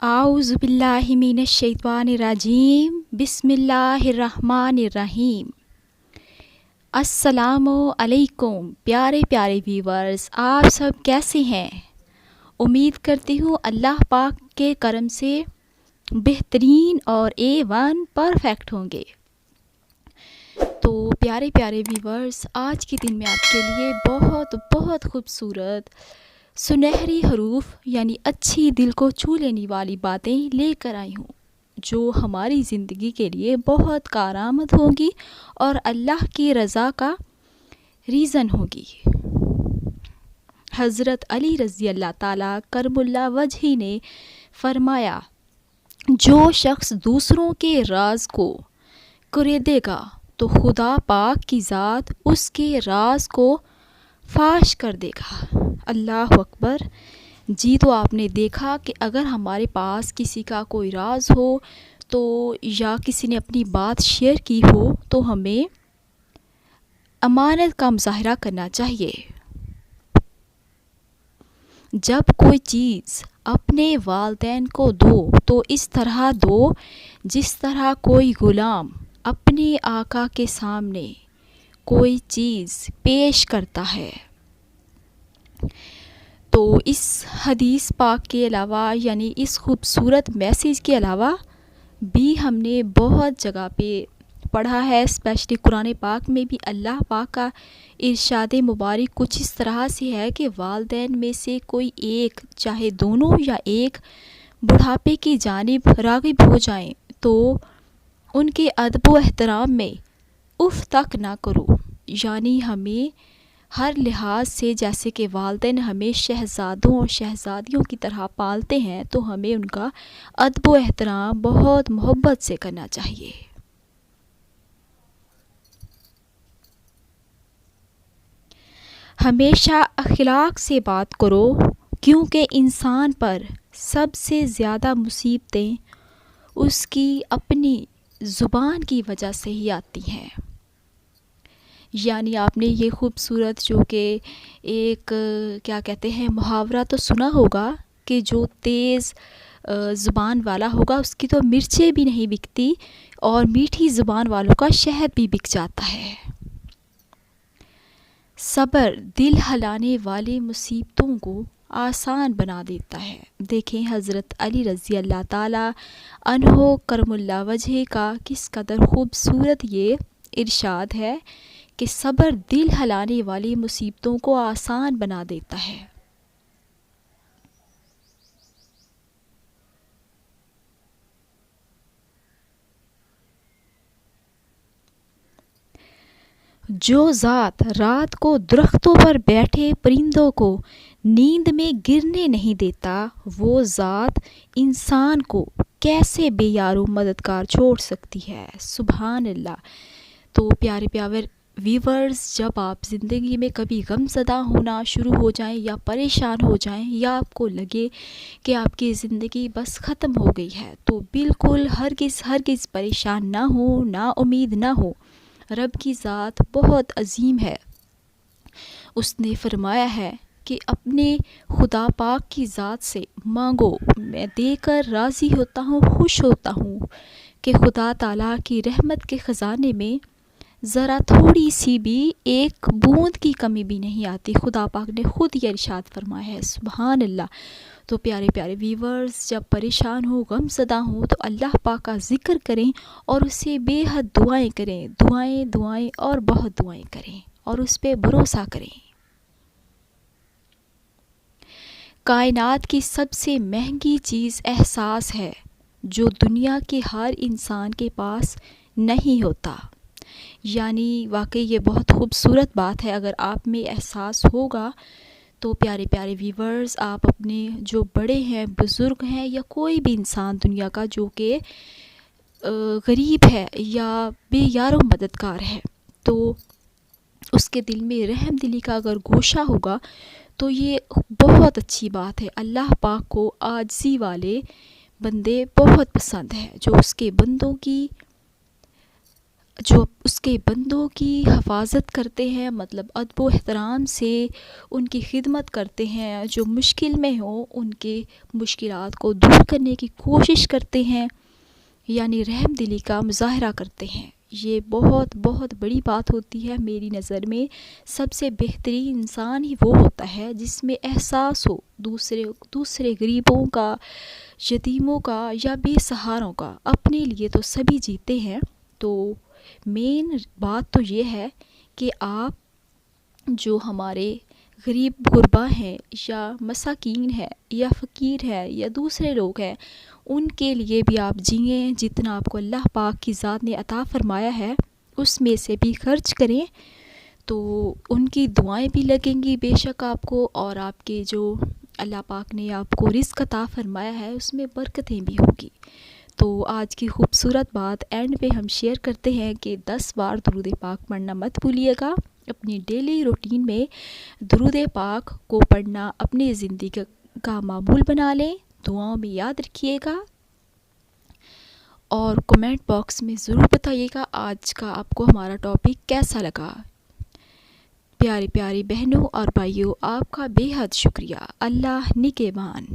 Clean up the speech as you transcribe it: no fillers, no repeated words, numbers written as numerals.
आऊज़ु बिल्लाहि मिनश शैतानिर रजीम बिस्मिल्लाहिर रहमानिर रहीम। अस्सलामु अलैकुम प्यारे प्यारे व्यूवर्स, आप सब कैसे हैं? उम्मीद करती हूँ अल्लाह पाक के करम से बेहतरीन और A1 परफेक्ट होंगे। तो प्यारे प्यारे व्यूवर्स, आज के दिन में आपके लिए बहुत बहुत खूबसूरत सुनहरी हरूफ यानी अच्छी दिल को छू लेने वाली बातें लेकर आई हूँ, जो हमारी ज़िंदगी के लिए बहुत कारआमद होंगी और अल्लाह की रज़ा का रीज़न होगी। हज़रत अली रज़ी अल्लाह ताला करमुल्ला वजही ने फरमाया, जो शख्स दूसरों के राज को कुरेदेगा तो खुदा पाक की ज़ात उसके राज को फाश कर देगा। अल्लाह अकबर। जी, तो आपने देखा कि अगर हमारे पास किसी का कोई राज हो तो या किसी ने अपनी बात शेयर की हो तो हमें अमानत का मुज़ाहरा करना चाहिए। जब कोई चीज़ अपने वालिदैन को दो तो इस तरह दो जिस तरह कोई ग़ुलाम अपने आका के सामने कोई चीज़ पेश करता है। तो इस हदीस पाक के अलावा यानी इस खूबसूरत मैसेज के अलावा भी हमने बहुत जगह पे पढ़ा है, स्पेशली कुरान पाक में भी अल्लाह पाक का इरशाद मुबारक कुछ इस तरह से है कि वालिदैन में से कोई एक, चाहे दोनों या एक, बुढ़ापे की जानिब राग़िब हो जाएं तो उनके अदब व एहतराम में उफ़ तक ना करो। यानी हमें हर लिहाज से, जैसे कि वालिदैन हमें शहज़ादों और शहज़ादियों की तरह पालते हैं, तो हमें उनका अदब व एहतराम बहुत मोहब्बत से करना चाहिए। हमेशा अखलाक से बात करो, क्योंकि इंसान पर सबसे ज़्यादा मुसीबतें उसकी अपनी ज़ुबान की वजह से ही आती हैं। यानी आपने ये खूबसूरत जो कि एक क्या कहते हैं मुहावरा तो सुना होगा कि जो तेज़ ज़ुबान वाला होगा उसकी तो मिर्चें भी नहीं बिकती और मीठी ज़ुबान वालों का शहद भी बिक जाता है। सब्र दिल हिलाने वाली मुसीबतों को आसान बना देता है। देखें हज़रत अली रज़ी अल्लाह ताला अन्हो करमुल्ला वजह का किस कदर खूबसूरत ये इरशाद है कि सब्र दिल हिलाने वाली मुसीबतों को आसान बना देता है। जो ज़ात रात को दरख्तों पर बैठे परिंदों को नींद में गिरने नहीं देता, वो ज़ात इंसान को कैसे बेयारो मददगार छोड़ सकती है। सुभान अल्लाह। तो प्यारे प्यारे व्यूवर्स, जब आप ज़िंदगी में कभी गमज़दा होना शुरू हो जाएं या परेशान हो जाएं या आपको लगे कि आपकी ज़िंदगी बस ख़त्म हो गई है, तो बिल्कुल हरगिज़ परेशान ना हो, ना उम्मीद ना हो। रब की ज़ात बहुत अजीम है। उसने फरमाया है कि अपने खुदा पाक की ज़ात से मांगो, मैं देकर राज़ी होता हूँ, खुश होता हूँ कि खुदा ताला की रहमत के ख़जाने में ज़रा थोड़ी सी भी एक बूंद की कमी भी नहीं आती। खुदा पाक ने ख़ुद ये इरशाद फरमाया है। सुभान अल्लाह। तो प्यारे प्यारे व्यूवर्स, जब परेशान हो, गमज़दा हो, तो अल्लाह पाक का ज़िक्र करें और उससे बेहद दुआएं करें। दुआएं और बहुत दुआएं करें और उस पर भरोसा करें। कायनात की सबसे महंगी चीज़ एहसास है, जो दुनिया के हर इंसान के पास नहीं होता। यानी वाकई ये बहुत खूबसूरत बात है। अगर आप में एहसास होगा तो प्यारे प्यारे व्यूवर्स, आप अपने जो बड़े हैं, बुज़ुर्ग हैं या कोई भी इंसान दुनिया का जो कि गरीब है या बेयारो मददगार है, तो उसके दिल में रहम दिली का अगर गोशा होगा तो ये बहुत अच्छी बात है। अल्लाह पाक को आजिज़ी वाले बंदे बहुत पसंद है, जो उसके बंदों की جو اس کے بندوں کی حفاظت کرتے ہیں، مطلب ادب و احترام سے ان کی خدمت کرتے ہیں، جو مشکل میں ہوں ان کے مشکلات کو دور کرنے کی کوشش کرتے ہیں، یعنی رحم دلی کا مظاہرہ کرتے ہیں. یہ بہت بہت بڑی بات ہوتی ہے میری نظر میں. سب سے بہترین انسان ہی وہ ہوتا ہے جس میں احساس ہو دوسرے غریبوں کا، یتیموں کا یا بے سہاروں کا. اپنے لیے تو سبھی جیتے ہیں. تو مین بات تو یہ ہے کہ آپ جو ہمارے غریب غربا ہیں یا مساکین ہے یا فقیر ہے یا دوسرے لوگ ہیں، ان کے لیے بھی آپ جئیں. جتنا آپ کو اللہ پاک کی ذات نے عطا فرمایا ہے اس میں سے بھی خرچ کریں، تو ان کی دعائیں بھی لگیں گی بے شک آپ کو، اور آپ کے جو اللہ پاک نے آپ کو رزق عطا فرمایا ہے اس میں برکتیں بھی ہوگی. تو آج کی خوبصورت بات اینڈ پہ ہم شیئر کرتے ہیں کہ 10 بار درود پاک پڑھنا مت بھولیے گا. اپنی ڈیلی روٹین میں درود پاک کو پڑھنا اپنی زندگی کا معمول بنا لیں. دعاؤں میں یاد رکھیے گا اور کمنٹ باکس میں ضرور بتائیے گا آج کا آپ کو ہمارا ٹاپک کیسا لگا. پیاری پیاری بہنوں اور بھائیوں، آپ کا بے حد شکریہ. اللہ نگہبان.